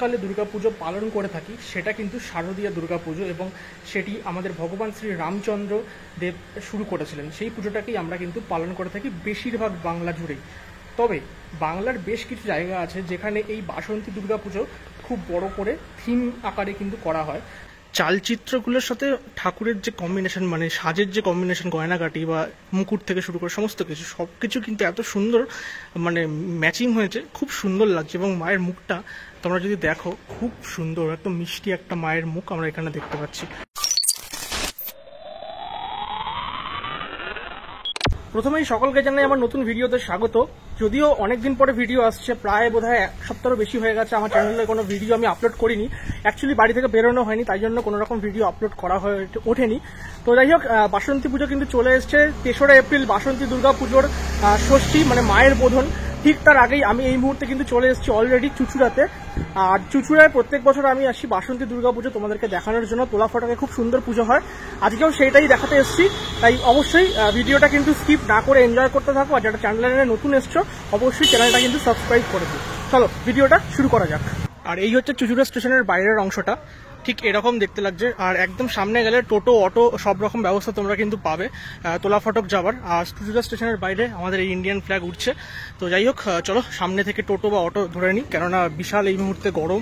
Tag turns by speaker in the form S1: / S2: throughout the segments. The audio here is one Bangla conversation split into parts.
S1: সন্ধ্যেবেলা দুর্গাপুজো পালন করে থাকি সেটা কিন্তু শারদীয়া দুর্গাপুজো, এবং সেটি আমাদের ভগবান শ্রী রামচন্দ্র দেব শুরু করেছিলেন। সেই পুজোটাকেই আমরা কিন্তু পালন করে থাকি বেশিরভাগ বাংলা জুড়েই। তবে বাংলার বেশ কিছু জায়গা আছে যেখানে এই বাসন্তী দুর্গাপুজো খুব বড় করে থিম আকারে কিন্তু করা হয়। চালচিত্রগুলোর সাথে ঠাকুরের যে কম্বিনেশন, মানে সাজের যে কম্বিনেশন, গয়নাগাটি বা মুকুট থেকে শুরু করে সমস্ত কিছু সব কিছু কিন্তু এত সুন্দর মানে ম্যাচিং হয়েছে, খুব সুন্দর লাগছে। এবং মায়ের মুখটা তোমরা যদি দেখো, খুব সুন্দর, একদম মিষ্টি একটা মায়ের মুখ আমরা এখানে দেখতে পাচ্ছি। প্রথমেই সকলকে জানাই আমার নতুন ভিডিওতে স্বাগত। যদিও অনেকদিন পরে ভিডিও আসছে, প্রায় বোধহয় এক সপ্তাহেরও বেশি হয়ে গেছে আমার চ্যানেলে কোনো ভিডিও আমি আপলোড করিনি। অ্যাকচুয়ালি বাড়ি থেকে বেরোনো হয়নি, তাই জন্য কোনো রকম ভিডিও আপলোড করা হয়ে ওঠেনি। তো যাই হোক, বাসন্তী পুজো কিন্তু চলে এসছে। 3রা এপ্রিল বাসন্তী দুর্গা পুজোর ষষ্ঠী, মানে মায়ের বোধন। ঠিক তার আগেই আমি এই মুহূর্তে কিন্তু চলে এসেছি অলরেডি চুচুড়াতে। আর চুচুড়ায় প্রত্যেক বছর আমি আসি বাসন্তী দুর্গা পুজো তোমাদেরকে দেখানোর জন্য। তোলা ফটকে খুব সুন্দর পুজো হয়, আজকেও সেইটাই দেখাতে এসেছি। তাই অবশ্যই ভিডিওটা কিন্তু স্কিপ না করে এনজয় করতে থাকো। আর যারা চ্যানেলে নতুন এসছো অবশ্যই চ্যানেলটা কিন্তু সাবস্ক্রাইব করে দিও। চলো ভিডিওটা শুরু করা যাক। আর এই হচ্ছে চুচুড়া স্টেশনের বাইরের অংশটা, ঠিক এরকম দেখতে লাগছে। আর একদম সামনে গেলে টোটো, অটো সব রকম ব্যবস্থা তোমরা কিন্তু পাবে তোলা ফটক যাবার। আর চুচুড়া স্টেশনের বাইরে আমাদের এই ইন্ডিয়ান ফ্ল্যাগ উঠছে। তো যাই হোক, চলো সামনে থেকে টোটো বা অটো ধরে নিই, কেননা বিশাল এই মুহূর্তে গরম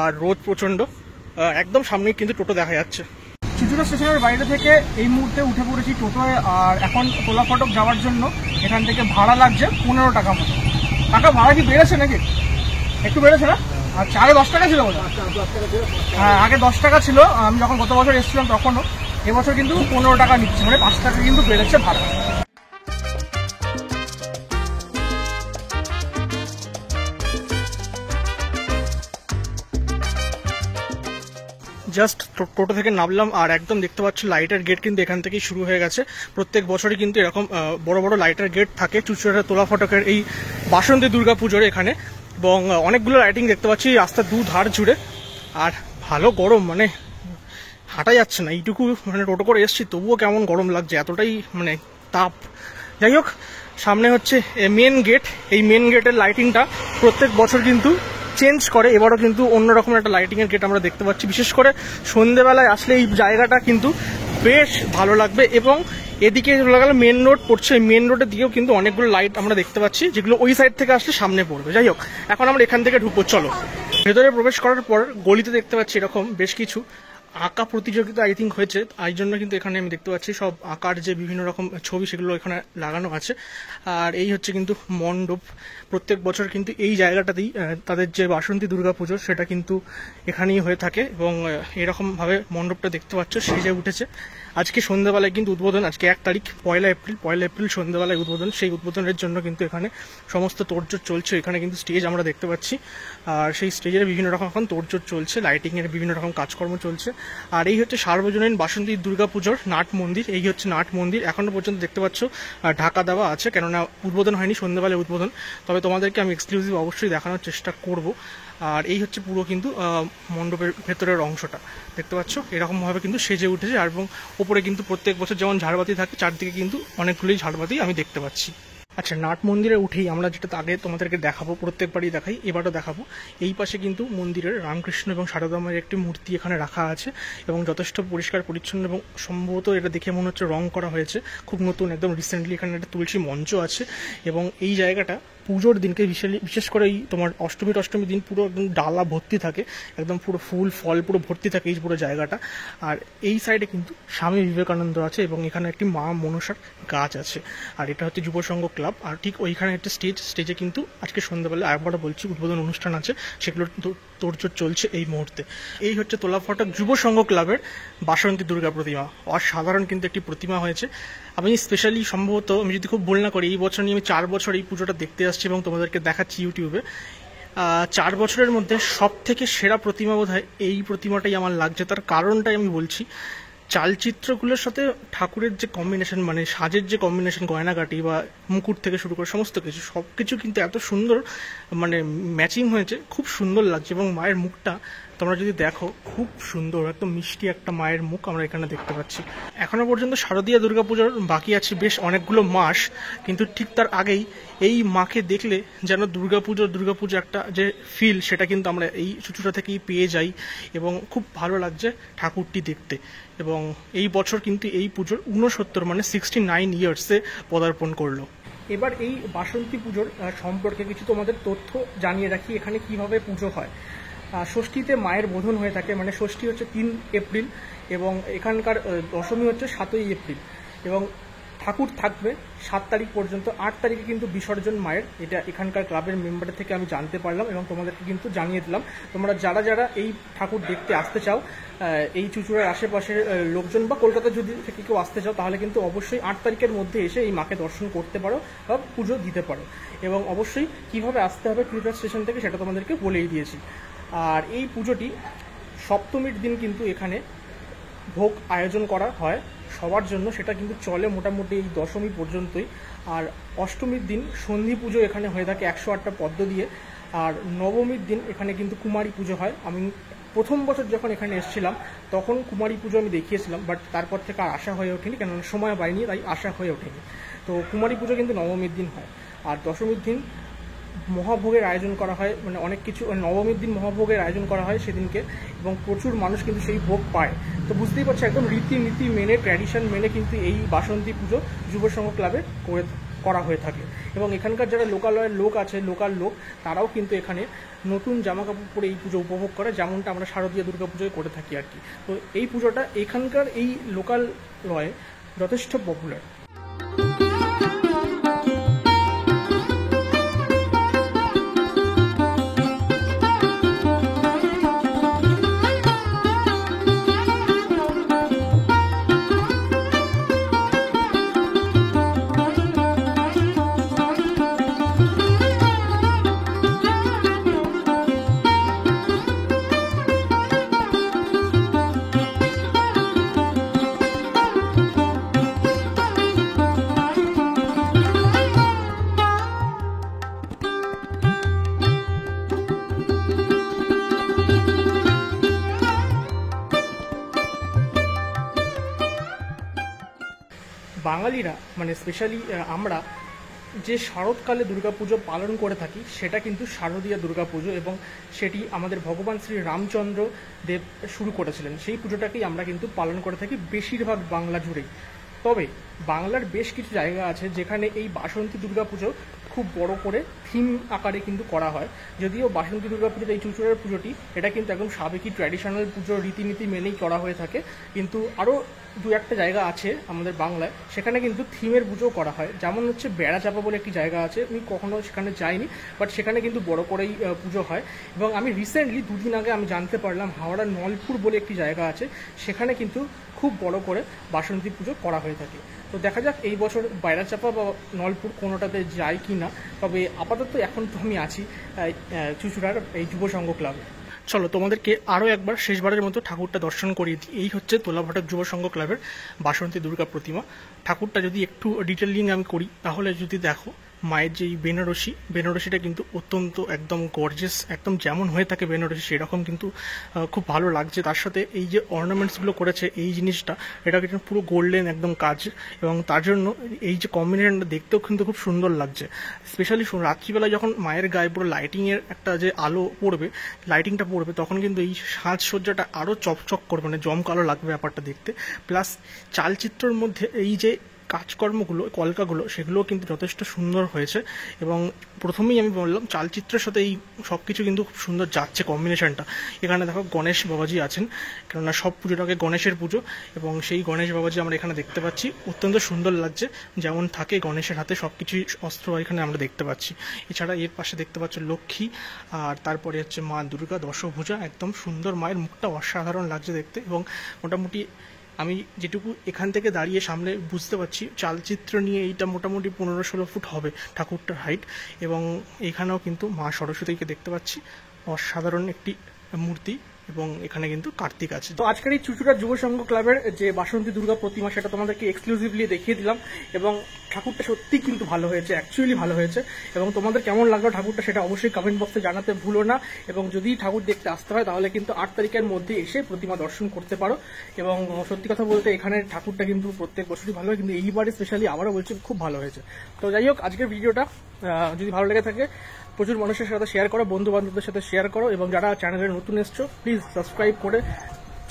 S1: আর রোদ প্রচন্ড। একদম সামনেই কিন্তু টোটো দেখা যাচ্ছে। চুচুড়া স্টেশনের বাইরে থেকে এই মুহূর্তে উঠে পড়েছি টোটোয়। আর এখন তোলা ফটক যাওয়ার জন্য এখান থেকে ভাড়া লাগছে 15 টাকা মতো। টাকা ভাড়া কি বেড়েছে নাকি? একটু বেড়েছে না? আচ্ছা, আগে 10 টাকা ছিল বলে? হ্যাঁ, আগে 10 টাকা ছিল আমি যখন গত বছর এসেছিলাম তখনও। এবছর কিন্তু 15 টাকা নিচ্ছে, মানে 5 টাকা কিন্তু বেড়েছে ভাড়া। জাস্ট টোটো থেকে নামলাম, আর একদম দেখতে পাচ্ছ লাইটের গেট কিন্তু এখান থেকেই শুরু হয়ে গেছে। প্রত্যেক বছরই কিন্তু এরকম বড় বড় লাইটের গেট থাকে চুচুড়া তোলা ফটকের এই বাসন্তী দুর্গা পুজোর এখানে। এবং অনেকগুলো লাইটিং দেখতে পাচ্ছি রাস্তার দুধার জুড়ে। আর ভালো গরম, মানে হাঁটা যাচ্ছে না। এইটুকু মানে টোটো করে এসছি, তবুও কেমন গরম লাগছে, এতটাই মানে তাপ। যাই হোক, সামনে হচ্ছে মেন গেট। এই মেন গেটের লাইটিংটা প্রত্যেক বছর কিন্তু চেঞ্জ করে। এবারও কিন্তু অন্যরকম একটা লাইটিংয়ের গেট আমরা দেখতে পাচ্ছি। বিশেষ করে সন্ধ্যেবেলায় আসলে এই জায়গাটা কিন্তু বেশ ভালো লাগবে। এবং এদিকে চলে গেল মেন রোড পড়ছে, মেন রোডের দিকেও কিন্তু অনেকগুলো লাইট আমরা দেখতে পাচ্ছি, যেগুলো ওই সাইড থেকে আসলে সামনে পড়বে। যাই হোক, এখন আমরা এখান থেকে ঢুকবো। চলো ভেতরে প্রবেশ করার পর গলিতে দেখতে পাচ্ছি এরকম বেশ কিছু আঁকা প্রতিযোগিতা আই থিঙ্ক হয়েছে। এই জন্য কিন্তু এখানে আমি দেখতে পাচ্ছি সব আঁকার যে বিভিন্ন রকম ছবি সেগুলো এখানে লাগানো আছে। আর এই হচ্ছে কিন্তু মণ্ডপ। প্রত্যেক বছর কিন্তু এই জায়গাটাতেই তাদের যে বাসন্তী দুর্গা পুজো সেটা কিন্তু এখানেই হয়ে থাকে। এবং এরকমভাবে মণ্ডপটা দেখতে পাচ্ছ সেজে উঠেছে। আজকে সন্ধ্যাবেলায় কিন্তু উদ্বোধন, আজকে 1 তারিখ 1 এপ্রিল সন্ধ্যাবেলায় উদ্বোধন। সেই উদ্বোধনের জন্য কিন্তু এখানে সমস্ত তোড়জোড় চলছে। এখানে কিন্তু স্টেজ আমরা দেখতে পাচ্ছি, আর সেই স্টেজের বিভিন্ন রকম এখন তোড়জোড় চলছে, লাইটিংয়ের বিভিন্ন রকম কাজকর্ম চলছে। আর এই হচ্ছে সার্বজনীন বাসন্তী দুর্গা পুজোর নাট মন্দির। এই হচ্ছে নাট মন্দির। এখনো পর্যন্ত দেখতে পাচ্ছ ঢাকা দেওয়া আছে, কেননা উদ্বোধন হয়নি, সন্ধ্যাবেলায় উদ্বোধন। তবে তোমাদেরকে আমি এক্সক্লুসিভ অবশ্যই দেখানোর চেষ্টা করব। আর এই হচ্ছে পুরো কিন্তু মণ্ডপের ভেতরের অংশটা দেখতে পাচ্ছ, এরকমভাবে কিন্তু সেজে উঠেছে। আর এবং ওপরে কিন্তু প্রত্যেক বছর যেমন ঝাড়বাতি থাকে, চারদিকে কিন্তু অনেকগুলোই ঝাড়বাতি আমি দেখতে পাচ্ছি। আচ্ছা, নাট মন্দিরে উঠেই আমরা যেটা আগে তোমাদেরকে দেখাবো, প্রত্যেকবারই দেখাই, এবারও দেখাবো। এই পাশে কিন্তু মন্দিরের রামকৃষ্ণ এবং সারদা মায়ের একটি মূর্তি এখানে রাখা আছে, এবং যথেষ্ট পরিষ্কার পরিচ্ছন্ন, এবং সম্ভবত এটা দেখে মনে হচ্ছে রং করা হয়েছে, খুব নতুন, একদম রিসেন্টলি। এখানে একটা তুলসী মঞ্চ আছে। এবং এই জায়গাটা পুজোর দিনকে বিশেষ করে এই তোমার অষ্টমী দিন পুরো একদম ডালা ভর্তি থাকে, একদম পুরো ফুল ফল পুরো ভর্তি থাকে এই পুরো জায়গাটা। আর এই সাইডে কিন্তু স্বামী বিবেকানন্দ আছে, এবং এখানে একটি মা মনসার গাছ আছে। আর এটা হচ্ছে যুব সংঘ ক্লাব। আর ঠিক ওইখানে একটা স্টেজে কিন্তু আজকে সন্ধ্যাবেলা একবারও বলছি উদ্বোধন অনুষ্ঠান আছে, সেগুলোর তোড়জোড় চলছে এই মুহূর্তে। এই হচ্ছে তোলা ফটক যুব সংঘ ক্লাবের বাসন্তী দুর্গা প্রতিমা। অসাধারণ কিন্তু একটি প্রতিমা হয়েছে। আমি স্পেশালি সম্ভবত, আমি যদি খুব ভুল না করি, এই বছর নিয়ে আমি 4 বছর এই পুজোটা দেখতে আসছি এবং তোমাদেরকে দেখাচ্ছি ইউটিউবে। 4 বছরের মধ্যে সব থেকে সেরা প্রতিমা বোধহয় এই প্রতিমাটাই আমার লাগছে। তার কারণটাই আমি বলছি। চালচিত্রগুলোর সাথে ঠাকুরের যে কম্বিনেশন, মানে সাজের যে কম্বিনেশন, গয়নাগাটি বা মুকুট থেকে শুরু করে সমস্ত কিছু সব কিছু কিন্তু এত সুন্দর মানে ম্যাচিং হয়েছে, খুব সুন্দর লাগছে। এবং মায়ের মুখটা তোমরা যদি দেখো খুব সুন্দর একদম মিষ্টি একটা মায়ের মুখ আমরা এখানে দেখতে পাচ্ছি। এখনো পর্যন্ত শারদীয়া দুর্গাপুজোর বাকি আছে বেশ অনেকগুলো মাস, কিন্তু ঠিক তার আগেই এই মাকে দেখলে যেন দুর্গাপুজো একটা যে ফিল সেটা কিন্তু আমরা এই চুচুড়া থেকেই পেয়ে যাই এবং খুব ভালো লাগছে ঠাকুরটি দেখতে। এবং এই বছর কিন্তু এই পুজোর 69 মানে 69 ইয়ার্সে পদার্পণ করলো। এবার এই বাসন্তী পুজোর সম্পর্কে কিছু তোমাদের তথ্য জানিয়ে রাখি এখানে কিভাবে পুজো হয়। ষষ্ঠীতে মায়ের বোধন হয়ে থাকে, মানে ষষ্ঠী হচ্ছে 3 এপ্রিল এবং এখানকার দশমী হচ্ছে 7ই এপ্রিল এবং ঠাকুর থাকবে 7 তারিখ পর্যন্ত। 8 তারিখে কিন্তু বিসর্জন মায়ের, এটা এখানকার ক্লাবের মেম্বারের থেকে আমি জানতে পারলাম এবং তোমাদেরকে কিন্তু জানিয়ে দিলাম। তোমরা যারা এই ঠাকুর দেখতে আসতে চাও, এই চুচুড়ার আশেপাশের লোকজন বা কলকাতা যদি থেকে কেউ আসতে চাও, তাহলে কিন্তু অবশ্যই 8 তারিখের মধ্যে এসে এই মাকে দর্শন করতে পারো বা পুজো দিতে পারো। এবং অবশ্যই কিভাবে আসতে হবে চুচুড়া স্টেশন থেকে সেটা তোমাদেরকে বলেই দিয়েছি। আর এই পুজোটি সপ্তমীর দিন কিন্তু এখানে ভোগ আয়োজন করা হয় সবার জন্য, সেটা কিন্তু চলে মোটামুটি এই দশমী পর্যন্তই। আর অষ্টমীর দিন সন্ধি পুজো এখানে হয়ে থাকে 108টা পদ্ম দিয়ে। আর নবমীর দিন এখানে কিন্তু কুমারী পুজো হয়। আমি প্রথম বছর যখন এখানে এসেছিলাম তখন কুমারী পুজো আমি দেখিয়েছিলাম, বাট তারপর থেকে আর আসা হয়ে ওঠেনি, কেননা সময় পাইনি, তাই আসা হয়ে ওঠেনি। তো কুমারী পুজো কিন্তু নবমীর দিন হয়। আর দশমীর দিন মহাভোগের আয়োজন করা হয়, মানে অনেক কিছু। নবমীর দিন মহাভোগের আয়োজন করা হয় সেদিনকে এবং প্রচুর মানুষ কিন্তু সেই ভোগ পায়। তো বুঝতেই পারছো একদম রীতিনীতি মেনে, ট্র্যাডিশন মেনে কিন্তু এই বাসন্তী পুজো যুব সংঘ ক্লাবে করা হয়ে থাকে। এবং এখানকার যারা লোকালয়ের লোক আছে, লোকাল লোক, তারাও কিন্তু এখানে নতুন জামা কাপড় পরে এই পুজো উপভোগ করে, যেমনটা আমরা শারদীয়া দুর্গা পুজোয় করে থাকি আর কি। তো এই পুজোটা এখানকার এই লোকালয়ে যথেষ্ট পপুলার। বাঙালিরা মানে স্পেশালি আমরা যে শরৎকালে দুর্গাপুজো পালন করে থাকি সেটা কিন্তু শারদীয়া দুর্গাপুজো, এবং সেটি আমাদের ভগবান শ্রী রামচন্দ্র দেব শুরু করেছিলেন। সেই পুজোটাকেই আমরা কিন্তু পালন করে থাকি বেশিরভাগ বাংলা জুড়েই। তবে বাংলার বেশ কিছু জায়গা আছে যেখানে এই বাসন্তী দুর্গাপুজো খুব বড় করে থিম আকারে কিন্তু করা হয়। যদিও বাসন্তী দুর্গাপুজোর এই চুচুড়ার পুজোটি এটা কিন্তু একদম সাবেকি ট্র্যাডিশনাল পুজো রীতিনীতি মেনেই করা হয়ে থাকে, কিন্তু আরও দু একটা জায়গা আছে আমাদের বাংলায় সেখানে কিন্তু থিমের পুজো করা হয়। যেমন হচ্ছে বেড়াচাপা বলে একটি জায়গা আছে, আমি কখনো সেখানে যাইনি, বাট সেখানে কিন্তু বড় করেই পুজো হয়। এবং আমি রিসেন্টলি 2 দিন আগে আমি জানতে পারলাম হাওড়ার নলপুর বলে একটি জায়গা আছে, সেখানে কিন্তু খুব বড় করে বাসন্তী পুজো করা হয়ে থাকে। তো দেখা যাক এই বছর বেড়াচাপা বা নলপুর কোনোটাতে যাই কি না। তবে আপাতত এখন তো আমি আছি চুচুড়ার এই যুব সংঘ ক্লাবে। চলো তোমাদেরকে আরও একবার শেষবারের মতো ঠাকুরটা দর্শন করিয়ে দিই। এই হচ্ছে তোলাভাটা যুব সংঘ ক্লাবের বাসন্তী দুর্গা প্রতিমা। ঠাকুরটা যদি একটু ডিটেলিং আমি করি তাহলে যদি দেখো মায়ের যে বেনারসিটা কিন্তু অত্যন্ত একদম গর্জিয়াস, একদম যেমন হয়ে থাকে বেনারসি সেরকম কিন্তু খুব ভালো লাগছে। তার সাথে এই যে অর্নামেন্টসগুলো করেছে এই জিনিসটা, এটা কিন্তু পুরো গোল্ডেন একদম কাজ, এবং তার জন্য এই যে কম্বিনেশনটা দেখতেও কিন্তু খুব সুন্দর লাগছে। স্পেশালি রাত্রিবেলা যখন মায়ের গায়ে পুরো লাইটিংয়ের একটা যে আলো পড়বে, লাইটিংটা পড়বে, তখন কিন্তু এই সাজসজ্জাটা আরও চকচক করবে, মানে জমকালো লাগবে ব্যাপারটা দেখতে। প্লাস চালচিত্রের মধ্যে এই যে কাজকর্মগুলো, কলকাগুলো, সেগুলোও কিন্তু যথেষ্ট সুন্দর হয়েছে। এবং প্রথমেই আমি বললাম চালচিত্রের সাথে এই সব কিছু কিন্তু খুব সুন্দর যাচ্ছে কম্বিনেশনটা। এখানে দেখো গণেশ বাবাজি আছেন, কেননা সব পুজোটাকে গণেশের পুজো, এবং সেই গণেশ বাবাজি আমরা এখানে দেখতে পাচ্ছি। অত্যন্ত সুন্দর লাগছে, যেমন থাকে গণেশের হাতে সব কিছুই অস্ত্র এখানে আমরা দেখতে পাচ্ছি। এছাড়া এর পাশে দেখতে পাচ্ছ লক্ষ্মী, আর তারপরে হচ্ছে মা দুর্গা দশভুজা, একদম সুন্দর, মায়ের মুখটা অসাধারণ লাগছে দেখতে। এবং মোটামুটি আমি যেটুকু এখান থেকে দাঁড়িয়ে সামনে বুঝতে পারছি চালচিত্র নিয়ে এইটা মোটামুটি 15-16 ফুট হবে ঠাকুরটার হাইট। এবং এখানেও কিন্তু মা সরস্বতীকে দেখতে পাচ্ছি, অসাধারণ একটি মূর্তি। এবং এখানে কিন্তু কার্তিক আছে। তো আজকের এই চুচুড়া যুব সংঘ ক্লাবের যে বাসন্তী দুর্গা প্রতিমা সেটা তোমাদেরকে এক্সক্লুসিভলি দেখিয়ে দিলাম এবং ঠাকুরটা সত্যি কিন্তু ভালো হয়েছে, অ্যাকচুয়ালি ভালো হয়েছে। এবং তোমাদের কেমন লাগলো ঠাকুরটা সেটা অবশ্যই কমেন্ট বক্সে জানাতে ভুলো না। এবং যদি ঠাকুর দেখতে আসতে হয় তাহলে কিন্তু 8 তারিখের মধ্যে এসে প্রতিমা দর্শন করতে পারো। এবং সত্যি কথা বলতে এখানের ঠাকুরটা কিন্তু প্রত্যেক বছরই ভালো হয়, কিন্তু এইবারে স্পেশালি আবারও বলছি খুব ভালো হয়েছে। তো যাই হোক, আজকের ভিডিওটা যদি ভালো লেগে থাকে প্রচুর মানুষের সাথে শেয়ার করো, বন্ধু বান্ধবদের সাথে শেয়ার করো, এবং যারা চ্যানেলে নতুন এসছো প্লিজ সাবস্ক্রাইব করে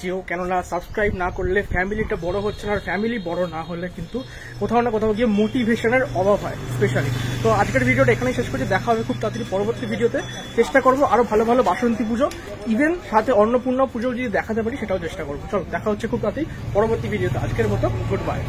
S1: যেও, কেননা সাবস্ক্রাইব না করলে ফ্যামিলিটা বড় হচ্ছে না, আর ফ্যামিলি বড় না হলে কিন্তু কোথাও না কোথাও গিয়ে মোটিভেশনের অভাব হয় স্পেশালি। তো আজকের ভিডিওটা এখানেই শেষ করছি, দেখা হবে খুব তাড়াতাড়ি পরবর্তী ভিডিওতে। চেষ্টা করবো আরো ভালো ভালো বাসন্তী পুজো, ইভেন সাথে অন্নপূর্ণা পুজো যদি দেখাতে পারি সেটাও চেষ্টা করবো। চলো দেখা হচ্ছে খুব তাড়াতাড়ি পরবর্তী ভিডিওতে। আজকের মতো গুড বাই।